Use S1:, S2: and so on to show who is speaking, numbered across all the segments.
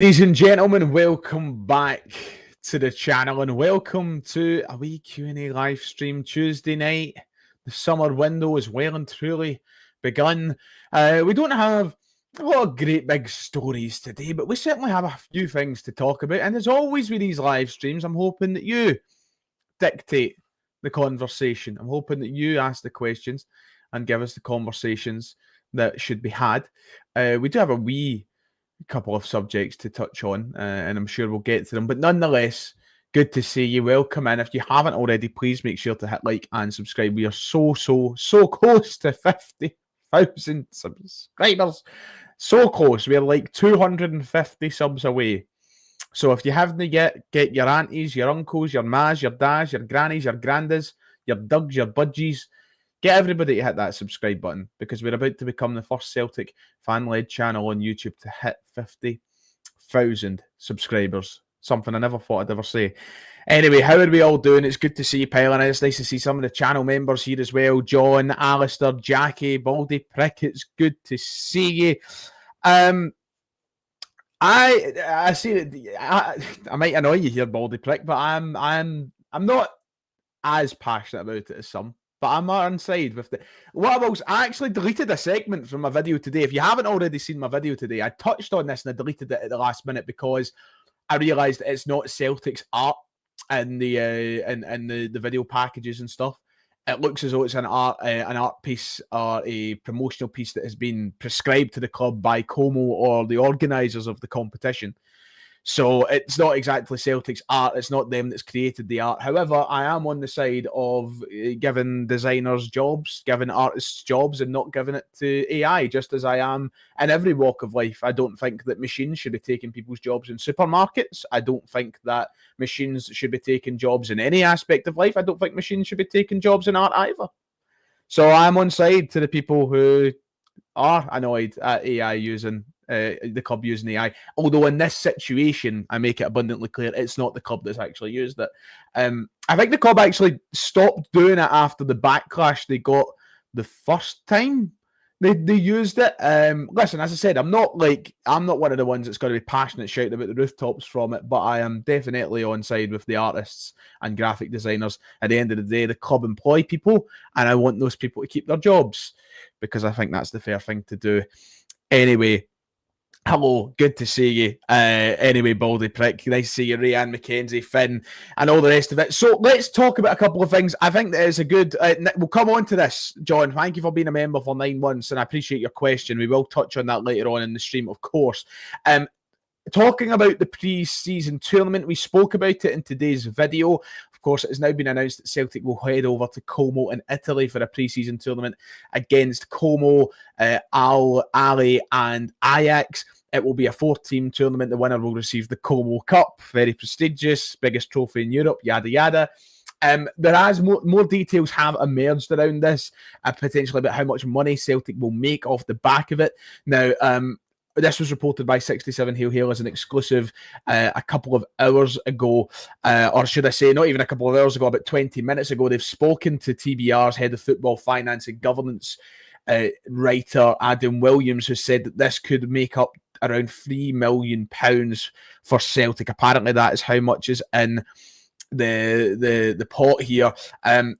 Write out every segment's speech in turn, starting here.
S1: Ladies and gentlemen, welcome back to the channel and welcome to a wee Q&A live stream Tuesday night. The summer window is well and truly begun. We don't have a lot of great big stories today, but we certainly have a few things to talk about. And as always with these live streams, I'm hoping that you dictate the conversation. I'm hoping that you ask the questions and give us the conversations that should be had. We do have a wee couple of subjects to touch on, and I'm sure we'll get to them. But nonetheless, good to see you. Welcome in. If you haven't already, please make sure to hit like and subscribe. We are so close to 50,000 subscribers. So close. We're like 250 subs away. So if you haven't yet, get your aunties, your uncles, your mas, your dads, your grannies, your grandas, your dugs, your budgies. Get everybody to hit that subscribe button because we're about to become the first Celtic fan-led channel on YouTube to hit 50,000 subscribers. Something I never thought I'd ever say. Anyway, how are we all doing? It's good to see you, Pile, and it's nice to see some of the channel members here as well. John, Alistair, Jackie, Baldy Prick, it's good to see you. I see that I might annoy you here, Baldy Prick, but I'm not as passionate about it as some. But I'm on side with the. I actually deleted a segment from my video today. If you haven't already seen my video today, I touched on this and I deleted it at the last minute because I realised that it's not Celtic's art in the video packages and stuff. It looks as though it's an art piece or a promotional piece that has been prescribed to the club by Como or the organisers of the competition. So it's not exactly Celtic's art. It's not them that's created the art. However, I am on the side of giving designers jobs, giving artists jobs, and not giving it to AI, just as I am in every walk of life. I don't think that machines should be taking people's jobs in supermarkets. I don't think that machines should be taking jobs in any aspect of life. I don't think machines should be taking jobs in art either. So I'm on side to the people who are annoyed at AI using the club using AI. Although in this situation, I make it abundantly clear it's not the club that's actually used it. I think the club actually stopped doing it after the backlash they got the first time they used it. Listen, as I said, I'm not one of the ones that's going to be passionate shouting about the rooftops from it, but I am definitely on side with the artists and graphic designers. At the end of the day, the club employ people, and I want those people to keep their jobs because I think that's the fair thing to do. Anyway, hello, good to see you. Anyway, Baldy Prick, nice to see you, Ryan McKenzie, Finn, and all the rest of it. So let's talk about a couple of things. I think that is a good. We'll come on to this, John. Thank you for being a member for 9 months, and I appreciate your question. We will touch on that later on in the stream, of course. Talking about the pre-season tournament, we spoke about it in today's video. Of course, it has now been announced that Celtic will head over to Como in Italy for a pre-season tournament against Como, Al Ahly and Ajax. It will be a 4-team tournament. The winner will receive the Como Cup, very prestigious, biggest trophy in Europe, yada yada. There has more details have emerged around this, potentially about how much money Celtic will make off the back of it. Now, this was reported by 67 Hail as an exclusive a couple of hours ago, or should I say, not even a couple of hours ago, about 20 minutes ago. They've spoken to TBR's head of football finance and governance writer, Adam Williams, who said that this could make up around £3 million for Celtic. Apparently, that is how much is in the pot here.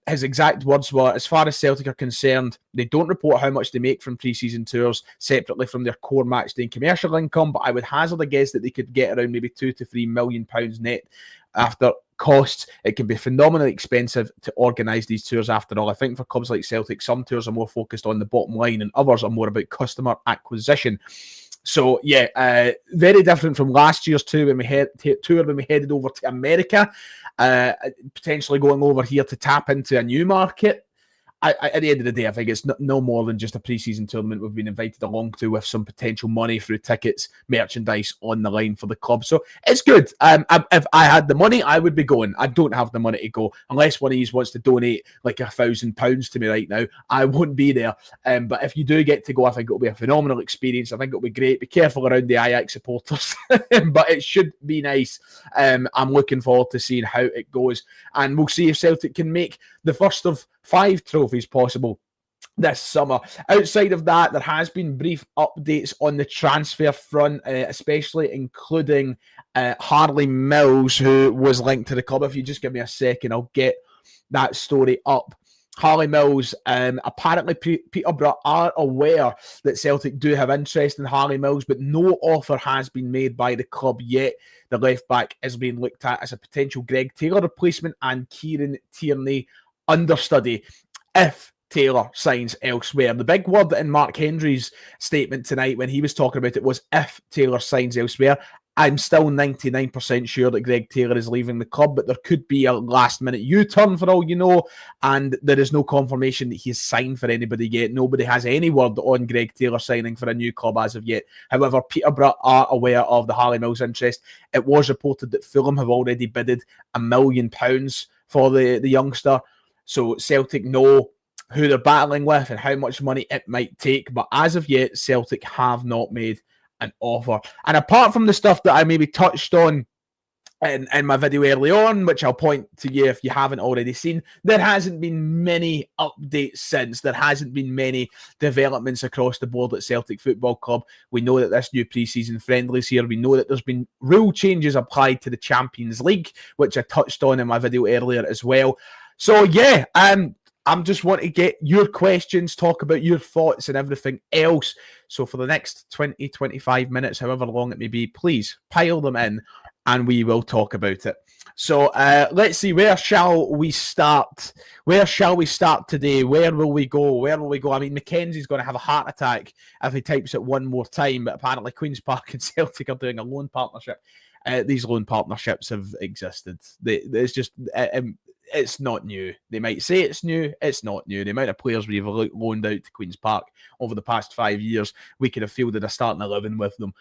S1: His exact words were, as far as Celtic are concerned, they don't report how much they make from pre-season tours separately from their core match day and commercial income, but I would hazard a guess that they could get around maybe £2 to £3 million net after costs. It can be phenomenally expensive to organise these tours after all. I think for clubs like Celtic, some tours are more focused on the bottom line and others are more about customer acquisition. So yeah, very different from last year's tour when we headed over to America, potentially going over here to tap into a new market. At the end of the day, I think it's no more than just a pre-season tournament we've been invited along to with some potential money through tickets, merchandise on the line for the club. So it's good. If I had the money, I would be going. I don't have the money to go. Unless one of you wants to donate like £1,000 to me right now, I won't be there. But if you do get to go, I think it'll be a phenomenal experience. I think it'll be great. Be careful around the Ajax supporters, but it should be nice. I'm looking forward to seeing how it goes. And we'll see if Celtic can make the first of 5 trophies possible this summer. Outside of that, there has been brief updates on the transfer front, especially including Harley Mills, who was linked to the club. If you just give me a second, I'll get that story up. Harley Mills, apparently Peterborough are aware that Celtic do have interest in Harley Mills, but no offer has been made by the club yet. The left back is being looked at as a potential Greg Taylor replacement and Kieran Tierney understudy if Taylor signs elsewhere. The big word in Mark Hendry's statement tonight when he was talking about it was if Taylor signs elsewhere. I'm still 99% sure that Greg Taylor is leaving the club, but there could be a last-minute U-turn for all you know, and there is no confirmation that he's signed for anybody yet. Nobody has any word on Greg Taylor signing for a new club as of yet. However, Peterborough are aware of the Harley Mills interest. It was reported that Fulham have already bidded £1 million for the youngster, so Celtic know who they're battling with and how much money it might take, but as of yet, Celtic have not made an offer. And apart from the stuff that I maybe touched on in my video early on, which I'll point to you if you haven't already seen, there hasn't been many updates since. There hasn't been many developments across the board at Celtic Football Club. We know that this new pre-season friendlies here. We know that there's been rule changes applied to the Champions League, which I touched on in my video earlier as well. So yeah, I'm just want to get your questions, talk about your thoughts and everything else. So for the next 20, 25 minutes, however long it may be, please pile them in and we will talk about it. So let's see, where shall we start? Where shall we start today? Where will we go? Where will we go? I mean, Mackenzie's going to have a heart attack if he types it one more time, but apparently Queen's Park and Celtic are doing a loan partnership. These loan partnerships have existed. It's just... it's not new. They might say it's new. It's not new. The amount of players we've loaned out to Queen's Park over the past 5 years, we could have fielded a starting 11 with them.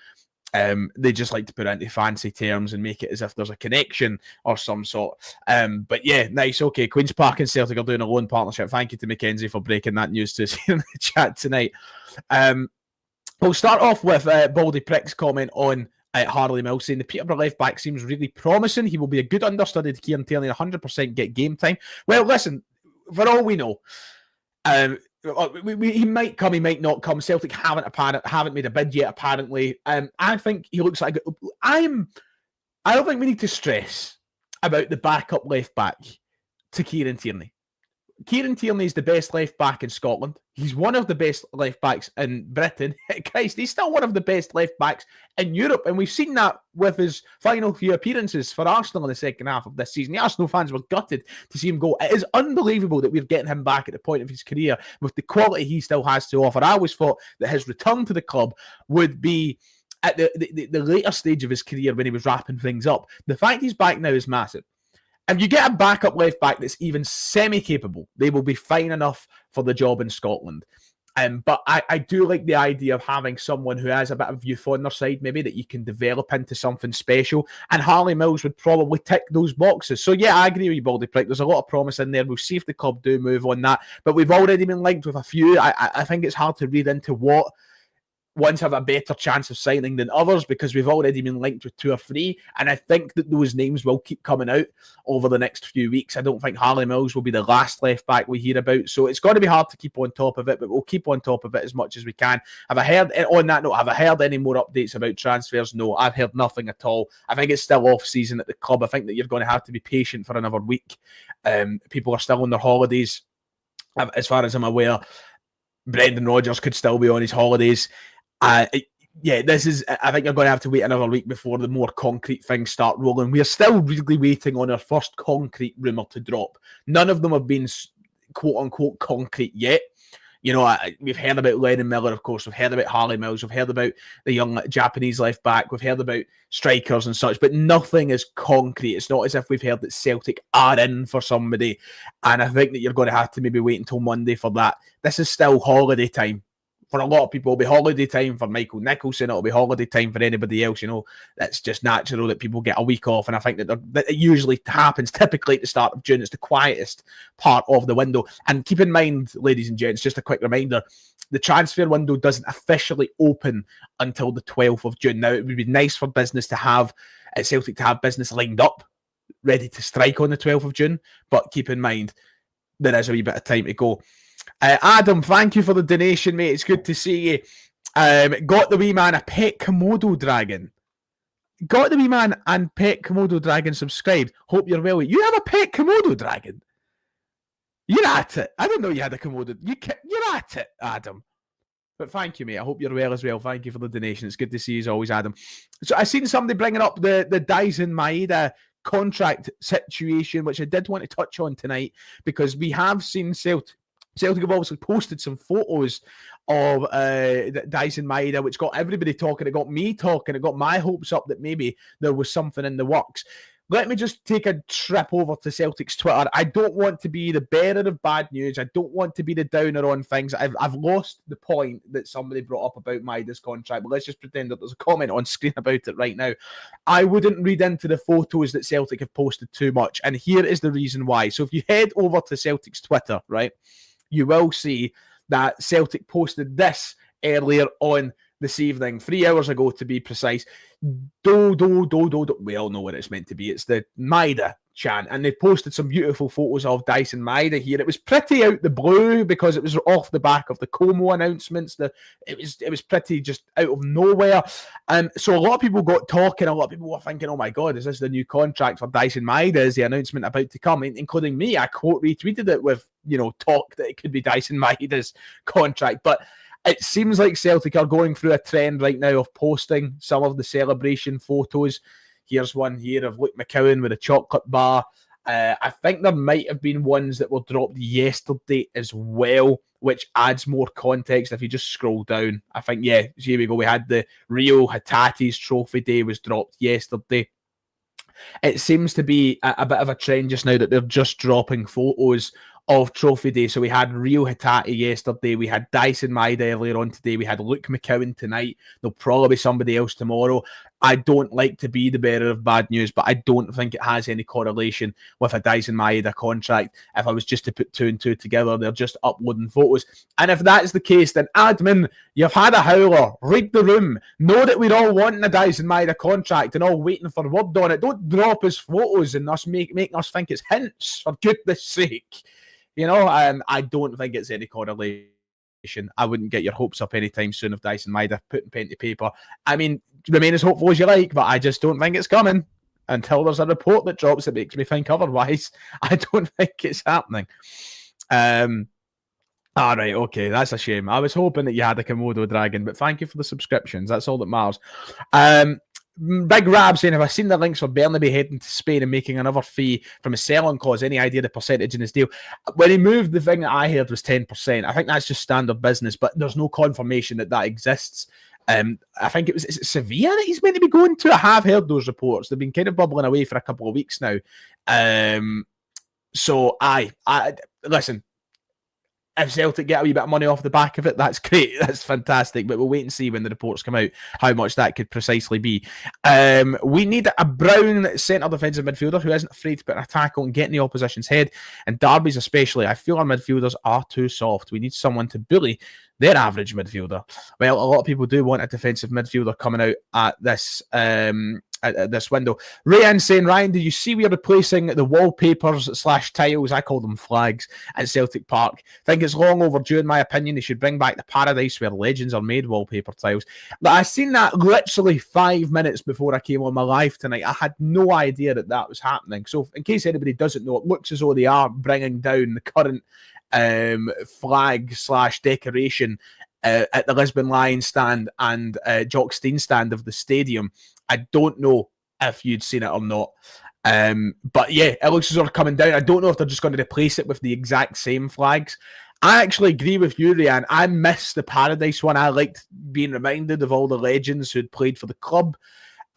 S1: They just like to put it into fancy terms and make it as if there's a connection or some sort. But yeah, nice. Okay, Queen's Park and Celtic are doing a loan partnership. Thank you to Mackenzie for breaking that news to us here in the chat tonight. We'll start off with Baldy Prick's comment on Harley Mills saying the Peterborough left back seems really promising. He will be a good understudy to Kieran Tierney, 100% get game time. Well, listen, for all we know, he might come, he might not come. Celtic haven't made a bid yet, apparently. I think he looks like... I don't think we need to stress about the backup left back to Kieran Tierney. Kieran Tierney is the best left back in Scotland. He's one of the best left backs in Britain. Christ, he's still one of the best left backs in Europe. And we've seen that with his final few appearances for Arsenal in the second half of this season. The Arsenal fans were gutted to see him go. It is unbelievable that we're getting him back at the point of his career with the quality he still has to offer. I always thought that his return to the club would be at the later stage of his career when he was wrapping things up. The fact he's back now is massive. If you get a backup left back that's even semi-capable, they will be fine enough for the job in Scotland. But I do like the idea of having someone who has a bit of youth on their side, maybe, that you can develop into something special. And Harley Mills would probably tick those boxes. So yeah, I agree with you, Baldy Prick. There's a lot of promise in there. We'll see if the club do move on that. But we've already been linked with a few. I think it's hard to read into what ones have a better chance of signing than others because we've already been linked with 2 or 3, and I think that those names will keep coming out over the next few weeks. I don't think Harley Mills will be the last left back we hear about, so it's going to be hard to keep on top of it, but we'll keep on top of it as much as we can. Have I heard any more updates about transfers? No, I've heard nothing at all. I think it's still off season at the club. I think that you're going to have to be patient for another week. People are still on their holidays. As far as I'm aware, Brendan Rodgers could still be on his holidays. I think you're going to have to wait another week before the more concrete things start rolling. We are still really waiting on our first concrete rumour to drop. None of them have been quote-unquote concrete yet. You know, we've heard about Lennon Miller, of course. We've heard about Harley Mills. We've heard about the young Japanese left back. We've heard about strikers and such, but nothing is concrete. It's not as if we've heard that Celtic are in for somebody. And I think that you're going to have to maybe wait until Monday for that. This is still holiday time. For a lot of people, it'll be holiday time for Michael Nicholson. It'll be holiday time for anybody else. You know, it's just natural that people get a week off. And I think that it usually happens typically at the start of June. It's the quietest part of the window. And keep in mind, ladies and gents, just a quick reminder, the transfer window doesn't officially open until the 12th of June. Now, it would be nice for business to have, at Celtic, to have business lined up, ready to strike on the 12th of June. But keep in mind, there is a wee bit of time to go. Adam, thank you for the donation, mate. It's good to see you. Got the wee man a pet Komodo dragon. Got the wee man and pet Komodo dragon subscribed. Hope you're well. You have a pet Komodo dragon? You're at it. I didn't know you had a Komodo. You're at it, Adam. But thank you, mate. I hope you're well as well. Thank you for the donation. It's good to see you as always, Adam. So I seen somebody bringing up the Dyson Maeda contract situation, which I did want to touch on tonight, because we have seen Celtic have obviously posted some photos of Dyson Maeda, which got everybody talking. It got me talking. It got my hopes up that maybe there was something in the works. Let me just take a trip over to Celtic's Twitter. I don't want to be the bearer of bad news. I don't want to be the downer on things. I've lost the point that somebody brought up about Maeda's contract, but let's just pretend that there's a comment on screen about it right now. I wouldn't read into the photos that Celtic have posted too much, and here is the reason why. So if you head over to Celtic's Twitter, right, you will see that Celtic posted this earlier on this evening, 3 hours ago to be precise. Do. We all know what it's meant to be. It's the Maeda chant, and they posted some beautiful photos of Dyson Maeda here. It was pretty out the blue because it was off the back of the Como announcements. It was pretty just out of nowhere. So a lot of people got talking. A lot of people were thinking, "Oh my God, is this the new contract for Dyson Maeda? Is the announcement about to come?" Including me. I quote retweeted it with talk that it could be Dyson Maeda's contract, but it seems like Celtic are going through a trend right now of posting some of the celebration photos. Here's one here of Luke McCowan with a chocolate bar. I think there might have been ones that were dropped yesterday as well, which adds more context if you just scroll down. I think, yeah, here we go. We had the Rio Hatate's trophy day was dropped yesterday. It seems to be a bit of a trend just now that they're just dropping photos of Trophy Day. So we had Rio Hatate yesterday, we had Dyson Maeda earlier on today, we had Luke McCowan tonight, there'll probably be somebody else tomorrow. I don't like to be the bearer of bad news, but I don't think it has any correlation with a Dyson Maeda contract. If I was just to put two and two together, they're just uploading photos. And if that's the case, then admin, you've had a howler, read the room, know that we're all wanting a Dyson Maeda contract and all waiting for word on it. Don't drop us photos and us making us think it's hints, for goodness sake. I don't think it's any correlation. I wouldn't get your hopes up anytime soon of Dyson Maeda putting pen to paper. I mean, remain as hopeful as you like, but I just don't think it's coming until there's a report that drops that makes me think otherwise. I don't think it's happening. All right, okay, that's a shame. I was hoping that you had a Komodo dragon, but thank you for the subscriptions. That's all that matters. Big Rab saying, have I seen the links for Bernabe heading to Spain and making another fee from a selling clause? Any idea the percentage in his deal? When he moved, the thing that I heard was 10%. I think that's just standard business, but there's no confirmation that exists. I think is it Sevilla that he's meant to be going to? I have heard those reports. They've been kind of bubbling away for a couple of weeks now. So I listen. If Celtic get a wee bit of money off the back of it, that's great. That's fantastic. But we'll wait and see when the reports come out how much that could precisely be. We need a brown centre defensive midfielder who isn't afraid to put an tackle and get in the opposition's head. And derbies especially. I feel our midfielders are too soft. We need someone to bully their average midfielder. Well, a lot of people do want a defensive midfielder coming out at this window. Rayan saying, Ryan, do you see we are replacing the wallpapers / tiles, I call them flags, at Celtic Park? I think it's long overdue in my opinion. They should bring back the paradise where legends are made wallpaper tiles. But I seen that literally 5 minutes before I came on my live tonight. I had no idea that was happening. So in case anybody doesn't know, it looks as though they are bringing down the current flag / decoration at the Lisbon Lions stand and Jock Stein stand of the stadium. I don't know if you'd seen it or not. But yeah, it looks as though they're coming down. I don't know if they're just going to replace it with the exact same flags. I actually agree with you, Ryan. I miss the Paradise one. I liked being reminded of all the legends who'd played for the club.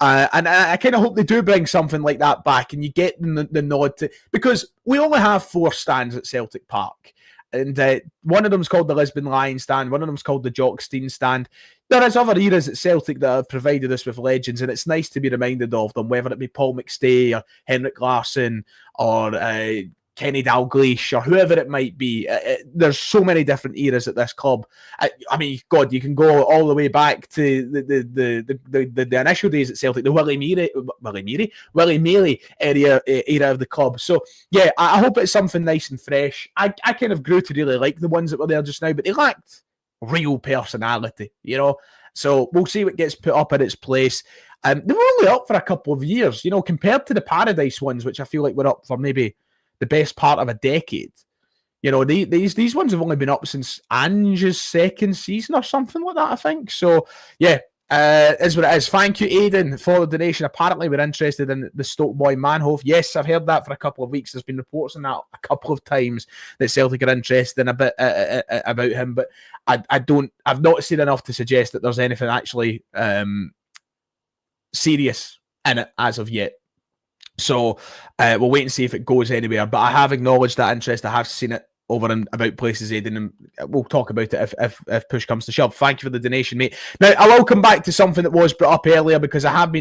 S1: And I kind of hope they do bring something like that back and you get the nod to... Because we only have 4 stands at Celtic Park. And one of them's called the Lisbon Lions stand. One of them's called the Jock Stein stand. There is other eras at Celtic that have provided us with legends, and it's nice to be reminded of them, whether it be Paul McStay or Henrik Larsson or Kenny Dalglish or whoever it might be. There's so many different eras at this club. I mean, God, you can go all the way back to the initial days at Celtic, the Willie Mealy era of the club. So yeah, I hope it's something nice and fresh. I kind of grew to really like the ones that were there just now, but they lacked real personality, you know. So we'll see what gets put up in its place. They were only up for a couple of years, you know, compared to the Paradise ones, which I feel like were up for maybe the best part of a decade. You know, these ones have only been up since Ange's second season or something like that, I think. So, yeah, is what it is. Thank you, Aidan, for the donation. Apparently, we're interested in the Stoke boy Manhoef. Yes, I've heard that for a couple of weeks. There's been reports on that a couple of times that Celtic are interested in a bit about him, but I've not seen enough to suggest that there's anything actually serious in it as of yet. So we'll wait and see if it goes anywhere. But I have acknowledged that interest. I have seen it over and about places, Aidan, and we'll talk about it if push comes to shove. Thank you for the donation, mate. Now, I will come back to something that was brought up earlier because I've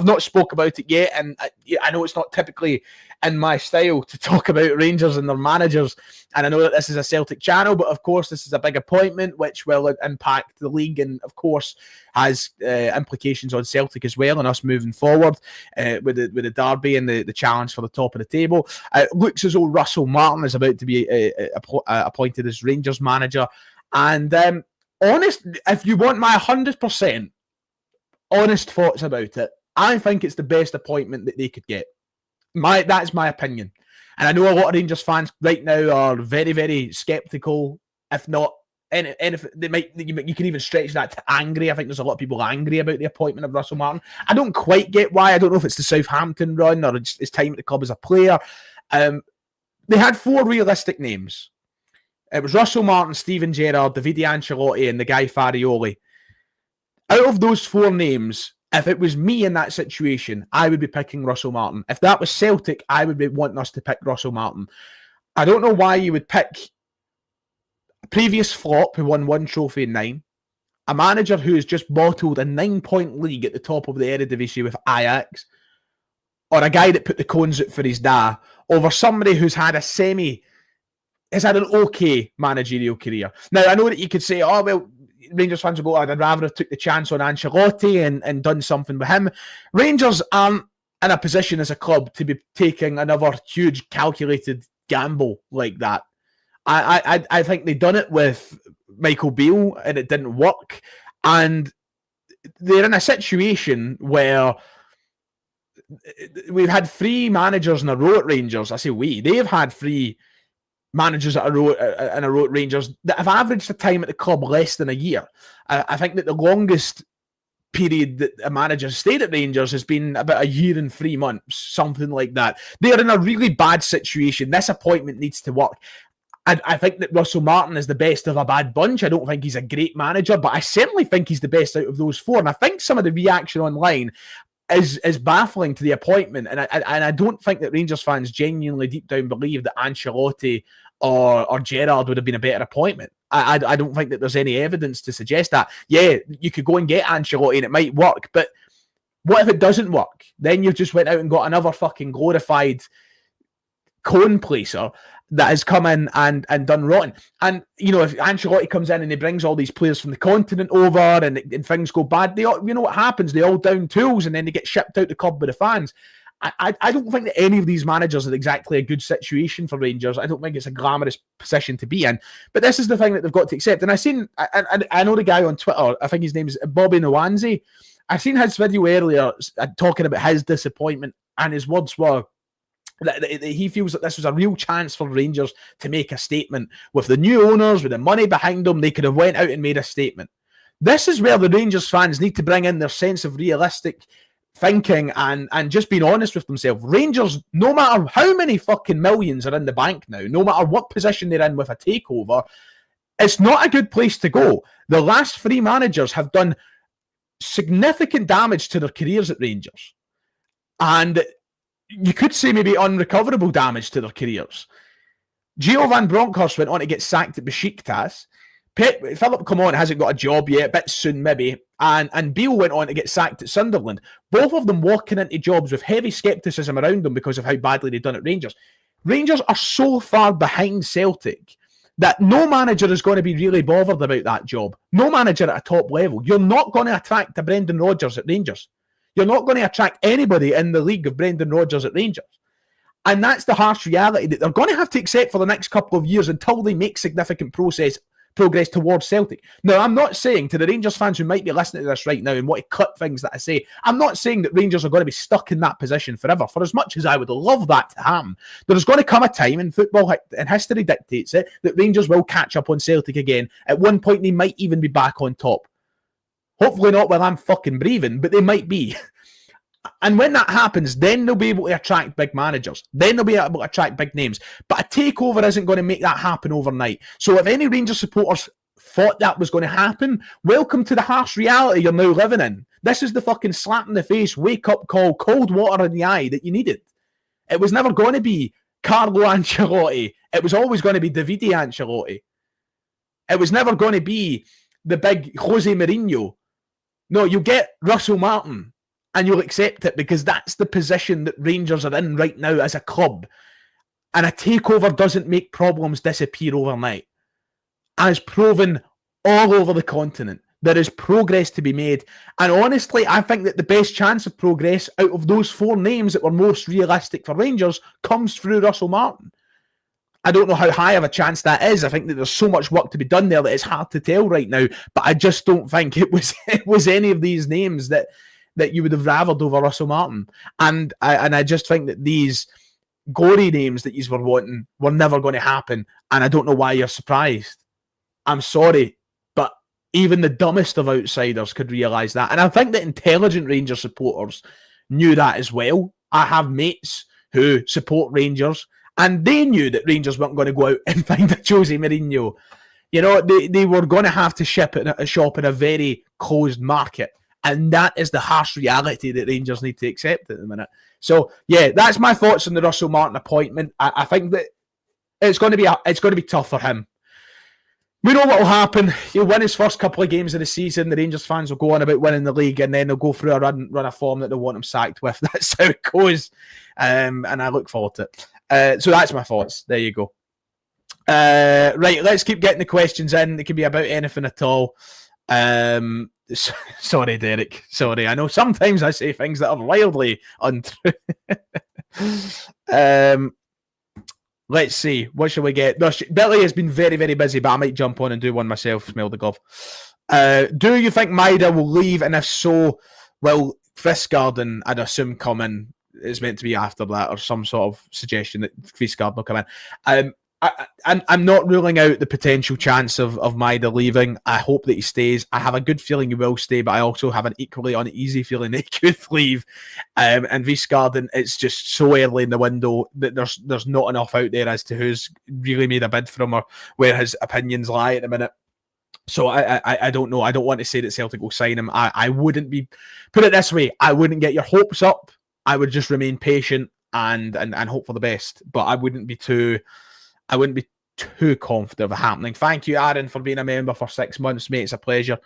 S1: not spoke about it yet, and I know it's not typically in my style to talk about Rangers and their managers, and I know that this is a Celtic channel, but of course this is a big appointment which will impact the league and of course has implications on Celtic as well and us moving forward with the derby and the challenge for the top of the table. Looks as though Russell Martin is about to be appointed as Rangers manager, and honest, if you want my 100% honest thoughts about it, I think it's the best appointment that they could get. That's my opinion. And I know a lot of Rangers fans right now are very, very sceptical, if not, and if they might, you can even stretch that to angry. I think there's a lot of people angry about the appointment of Russell Martin. I don't quite get why. I don't know if it's the Southampton run or it's his time at the club as a player. They had 4 realistic names. It was Russell Martin, Steven Gerrard, Davide Ancelotti, and the guy Farioli. Out of those 4 names, if it was me in that situation, I would be picking Russell Martin. If that was Celtic, I would be wanting us to pick Russell Martin. I don't know why you would pick a previous flop who won 1 trophy in 9, a manager who has just bottled a 9-point league at the top of the Eredivisie with Ajax, or a guy that put the cones out for his da, over somebody who's had has had an okay managerial career. Now, I know that you could say, oh, well, Rangers fans will go, I'd rather have took the chance on Ancelotti and done something with him. Rangers aren't in a position as a club to be taking another huge calculated gamble like that. I think they done it with Michael Beale and it didn't work. And they're in a situation where we've had 3 managers in a row at Rangers. I say they've had 3 managers in a row at Rangers that have averaged a time at the club less than a year. I think that the longest period that a manager stayed at Rangers has been about a year and 3 months, something like that. They are in a really bad situation. This appointment needs to work. I think that Russell Martin is the best of a bad bunch. I don't think he's a great manager, but I certainly think he's the best out of those 4. And I think some of the reaction online is baffling to the appointment. And I don't think that Rangers fans genuinely deep down believe that Ancelotti or Gerrard would have been a better appointment. I don't think that there's any evidence to suggest that. Yeah, you could go and get Ancelotti and it might work, but what if it doesn't work? Then you've just went out and got another fucking glorified cone placer that has come in and done rotten. And, you know, if Ancelotti comes in and he brings all these players from the continent over and things go bad, you know what happens? They all down tools and then they get shipped out the club by the fans. I don't think that any of these managers are exactly a good situation for Rangers. I don't think it's a glamorous position to be in. But this is the thing that they've got to accept. And I know the guy on Twitter, I think his name is Bobby Nwanze. I've seen his video earlier talking about his disappointment, and his words were that he feels that this was a real chance for Rangers to make a statement. With the new owners, with the money behind them, they could have went out and made a statement. This is where the Rangers fans need to bring in their sense of realistic thinking and just being honest with themselves. Rangers, no matter how many fucking millions are in the bank now, no matter what position they're in with a takeover, it's not a good place to go. The last 3 managers have done significant damage to their careers at Rangers. And you could say maybe unrecoverable damage to their careers. Gio Van Bronckhorst went on to get sacked at Besiktas. Philip Coman hasn't got a job yet, a bit soon maybe. And Beale went on to get sacked at Sunderland. Both of them walking into jobs with heavy scepticism around them because of how badly they've done at Rangers. Rangers are so far behind Celtic that no manager is going to be really bothered about that job. No manager at a top level. You're not going to attract a Brendan Rodgers at Rangers. You're not going to attract anybody in the league of Brendan Rodgers at Rangers. And that's the harsh reality that they're going to have to accept for the next couple of years until they make significant progress towards Celtic. Now, I'm not saying to the Rangers fans who might be listening to this right now and want to cut things that I say, I'm not saying that Rangers are going to be stuck in that position forever. For as much as I would love that to happen, there's going to come a time in football, and history dictates it, that Rangers will catch up on Celtic again. At one point, they might even be back on top. Hopefully not while I'm fucking breathing, but they might be. And when that happens, then they'll be able to attract big managers. Then they'll be able to attract big names. But a takeover isn't going to make that happen overnight. So if any Rangers supporters thought that was going to happen, welcome to the harsh reality you're now living in. This is the fucking slap in the face, wake-up call, cold water in the eye that you needed. It was never going to be Carlo Ancelotti. It was always going to be Davide Ancelotti. It was never going to be the big Jose Mourinho. No, you get Russell Martin. And you'll accept it because that's the position that Rangers are in right now as a club. And a takeover doesn't make problems disappear overnight. As proven all over the continent, there is progress to be made. And honestly, I think that the best chance of progress out of those four names that were most realistic for Rangers comes through Russell Martin. I don't know how high of a chance that is. I think that there's so much work to be done there that it's hard to tell right now. But I just don't think it was any of these names that you would have raveled over Russell Martin. And I just think that these gory names that you were wanting were never going to happen. And I don't know why you're surprised. I'm sorry, but even the dumbest of outsiders could realise that. And I think that intelligent Rangers supporters knew that as well. I have mates who support Rangers, and they knew that Rangers weren't going to go out and find a Jose Mourinho. You know, they were going to have to shop in a very closed market. And that is the harsh reality that Rangers need to accept at the minute. So, yeah, that's my thoughts on the Russell Martin appointment. I think that it's going to be tough for him. We know what will happen. He'll win his first couple of games of the season. The Rangers fans will go on about winning the league, and then they'll go through a run of form that they'll want him sacked with. That's how it goes. And I look forward to it. So that's my thoughts. There you go. Right, let's keep getting the questions in. It could be about anything at all. Sorry, Derek. Sorry. I know sometimes I say things that are wildly untrue. Let's see. What shall we get? Billy has been very, very busy, but I might jump on and do one myself. Smell the glove. Do you think Maida will leave? And if so, will Fiskgarden, I'd assume, come in? It's meant to be after that, or some sort of suggestion that Fiskgarden will come in. I'm not ruling out the potential chance of Maida leaving. I hope that he stays. I have a good feeling he will stay, but I also have an equally uneasy feeling that he could leave. And Fiskgarden, it's just so early in the window that there's not enough out there as to who's really made a bid for him or where his opinions lie at the minute. So I don't know. I don't want to say that Celtic will sign him. I wouldn't be, put it this way, I wouldn't get your hopes up. I would just remain patient and hope for the best. But I wouldn't be too confident of it happening. Thank you, Aaron, for being a member for 6 months, mate. It's a pleasure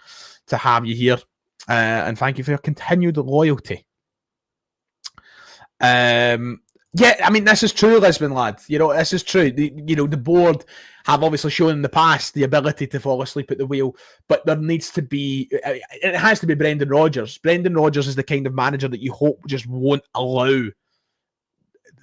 S1: to have you here. And thank you for your continued loyalty. Yeah, I mean, this is true, Lisbon lad. You know, this is true. The board have obviously shown in the past the ability to fall asleep at the wheel, but there needs to be, it has to be Brendan Rodgers. Brendan Rodgers is the kind of manager that you hope just won't allow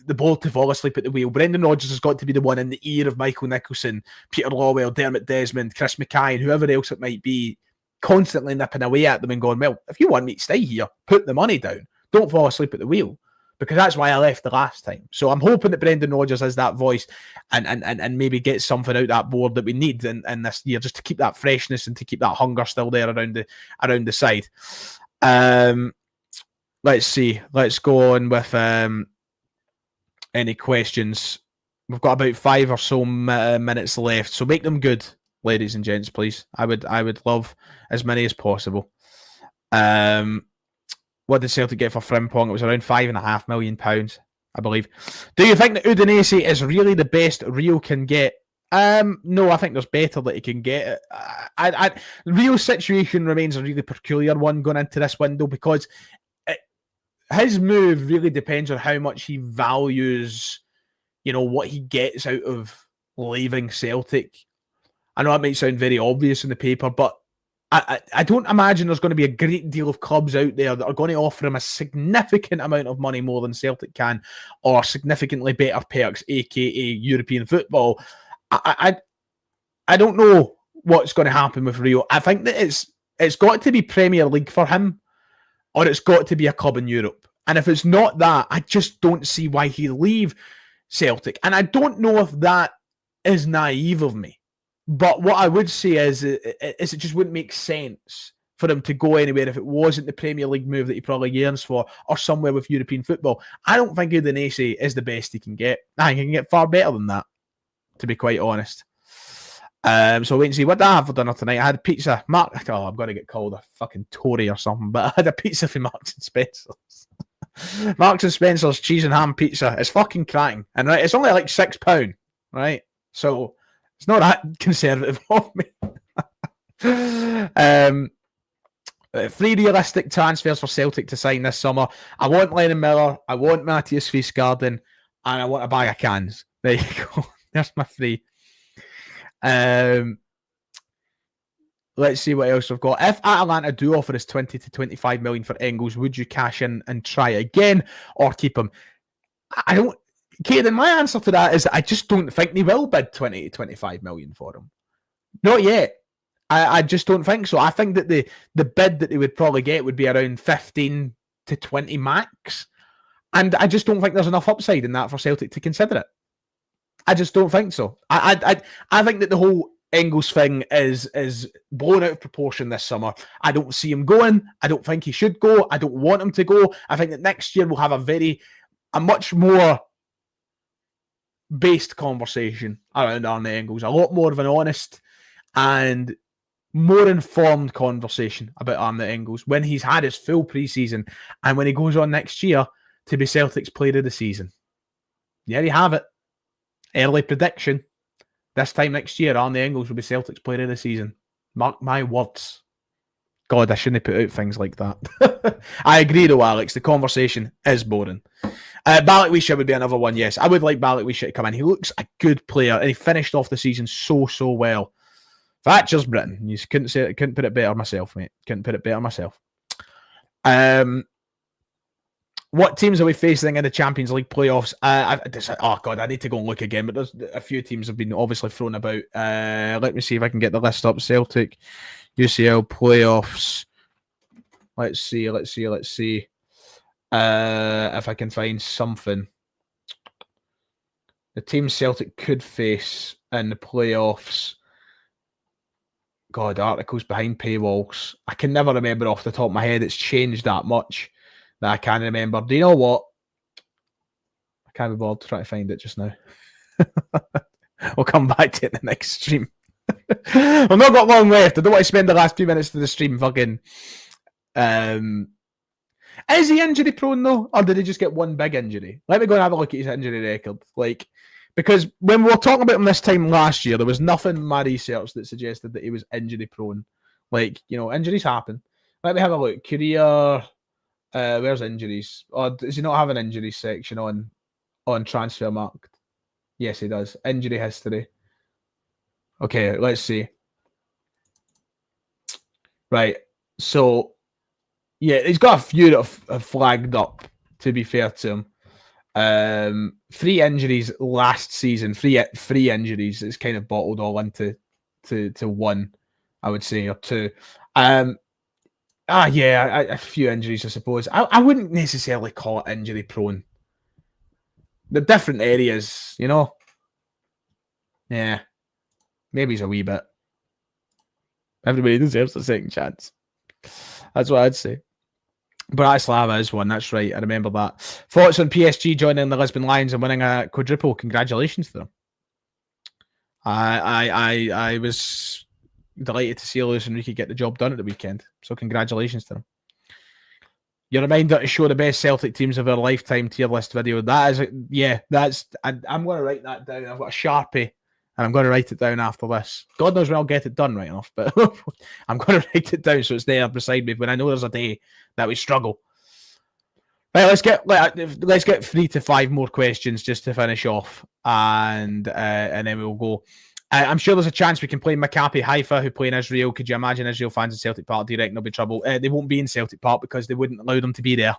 S1: the board to fall asleep at the wheel. Brendan Rodgers has got to be the one in the ear of Michael Nicholson, Peter Lawwell, Dermot Desmond, Chris Mackay, and whoever else it might be, constantly nipping away at them and going, well, if you want me to stay here, put the money down. Don't fall asleep at the wheel. Because that's why I left the last time. So I'm hoping that Brendan Rodgers has that voice and maybe gets something out that board that we need in this year, just to keep that freshness and to keep that hunger still there around the side. Let's see. Let's go on with any questions. We've got about 5 or so minutes left, so make them good, ladies and gents, please. I would love as many as possible. What did Celtic get for Frimpong? It was around £5.5 million, I believe. Do you think that Udinese is really the best Rio can get? No, I think there's better that he can get. The Rio's situation remains a really peculiar one going into this window, because his move really depends on how much he values what he gets out of leaving Celtic. I know that might sound very obvious in the paper, but I don't imagine there's going to be a great deal of clubs out there that are going to offer him a significant amount of money more than Celtic can, or significantly better perks, aka European football. I don't know what's going to happen with Rio. I think that it's got to be Premier League for him, or it's got to be a club in Europe. And if it's not that, I just don't see why he'd leave Celtic. And I don't know if that is naive of me. But what I would say is it just wouldn't make sense for him to go anywhere if it wasn't the Premier League move that he probably yearns for, or somewhere with European football. I don't think Udinese is the best he can get. I think he can get far better than that, to be quite honest. So wait and see. What did I have for dinner tonight? I had pizza. I'm going to get called a fucking Tory or something, but I had a pizza from Marks and Spencer's. Marks and Spencer's cheese and ham pizza. It's fucking cracking. And right, it's only like £6, right? So it's not that conservative of me. 3 realistic transfers for Celtic to sign this summer. I want Lennon Miller, I want Matthias Fiesgarden, and I want a bag of cans. There you go. There's my 3. Let's see what else we've got. If Atalanta do offer us 20 to 25 million for Engels, would you cash in and try again, or keep him? I don't. Caden, my answer to that is that I just don't think they will bid 20 to 25 million for him. Not yet. I just don't think so. I think that the bid that they would probably get would be around 15 to 20 max. And I just don't think there's enough upside in that for Celtic to consider it. I just don't think so. I think that the whole Engels thing is blown out of proportion this summer. I don't see him going. I don't think he should go. I don't want him to go. I think that next year we'll have a much more based conversation around Arne Engels. A lot more of an honest and more informed conversation about Arne Engels when he's had his full pre-season and when he goes on next year to be Celtic's player of the season. There you have it. Early prediction. This time next year, Arne Engels will be Celtic's player of the season. Mark my words. God, I shouldn't put out things like that. I agree though, Alex. The conversation is boring. Balikwisha would be another one, yes. I would like Balikwisha to come in. He looks a good player, and he finished off the season so well. Thatcher's Britain. You couldn't put it better myself, mate. Couldn't put it better myself. What teams are we facing in the Champions League playoffs? I need to go and look again, but there's a few teams have been obviously thrown about. Let me see if I can get the list up. Celtic, UCL playoffs. Let's see. If I can find something. The team Celtic could face in the playoffs. God, articles behind paywalls. I can never remember off the top of my head. It's changed that much that I can't remember. Do you know what? I can't be bothered to try to find it just now. We'll come back to it in the next stream. We've not got long left. I don't want to spend the last few minutes of the stream fucking... Is he injury prone though? Or did he just get one big injury? Let me go and have a look at his injury record. Because when we were talking about him this time last year, there was nothing in my research that suggested that he was injury prone. Injuries happen. Let me have a look. Career, where's injuries? Or does he not have an injuries section on Transfermarkt? Yes, he does. Injury history. Okay, let's see. Right, so yeah, he's got a few that have flagged up, to be fair to him. 3 injuries last season, three injuries. It's kind of bottled all into one, I would say, or 2. A few injuries, I suppose. I wouldn't necessarily call it injury prone. The different areas, Yeah, maybe he's a wee bit. Everybody deserves a second chance. That's what I'd say. Bratislava is one, that's right. I remember that. Thoughts on PSG joining the Lisbon Lions and winning a quadruple? Congratulations to them. I was delighted to see Luis Enrique get the job done at the weekend. So congratulations to them. Your reminder to show the best Celtic teams of our lifetime tier list video. I'm going to write that down. I've got a Sharpie and I'm going to write it down after this. God knows when I'll get it done right enough, but I'm going to write it down so it's there beside me when I know there's a day that we struggle. Right, let's get 3 to 5 more questions just to finish off, and then we'll go. I'm sure there's a chance we can play Maccabi Haifa, who play in Israel. Could you imagine Israel fans in Celtic Park? Do you reckon there'll be trouble? They won't be in Celtic Park because they wouldn't allow them to be there.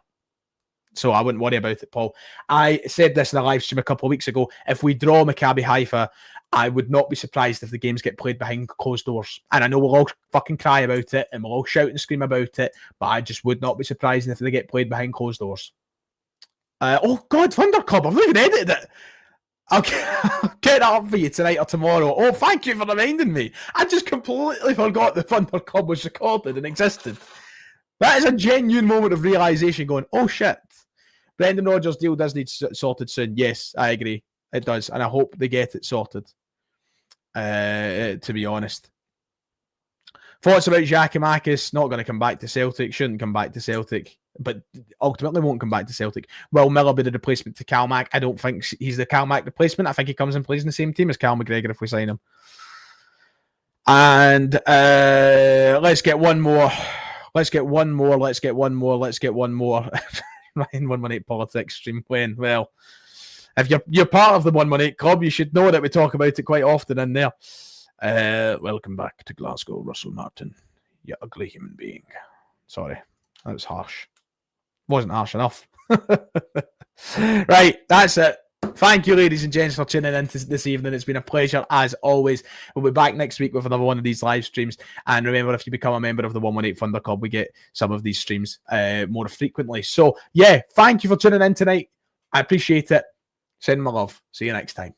S1: So I wouldn't worry about it, Paul. I said this in a live stream a couple of weeks ago. If we draw Maccabi Haifa, I would not be surprised if the games get played behind closed doors. And I know we'll all fucking cry about it and we'll all shout and scream about it, but I just would not be surprised if they get played behind closed doors. Oh, God, Thunder Club. I've not even edited it. I'll get that up for you tonight or tomorrow. Oh, thank you for reminding me. I just completely forgot the Thunder Club was recorded and existed. That is a genuine moment of realisation going, oh, shit. Brendan Rodgers' deal does need sorted soon. Yes, I agree. It does. And I hope they get it sorted, to be honest. Thoughts about Giakoumakis? Not going to come back to Celtic. Shouldn't come back to Celtic. But ultimately won't come back to Celtic. Will Miller be the replacement to Calmac? I don't think he's the Calmac replacement. I think he comes and plays in the same team as Cal McGregor if we sign him. And let's get one more. Let's get one more. Ryan 118 Politics stream when? Well, if you're part of the 118 club, you should know that we talk about it quite often in there. Welcome back to Glasgow, Russell Martin. You ugly human being. Sorry, that was harsh. Wasn't harsh enough. Right, that's it. Thank you, ladies and gents, for tuning in this evening. It's been a pleasure, as always. We'll be back next week with another one of these live streams. And remember, if you become a member of the 118 Thunder Club, we get some of these streams more frequently. So, yeah, thank you for tuning in tonight. I appreciate it. Send my love. See you next time.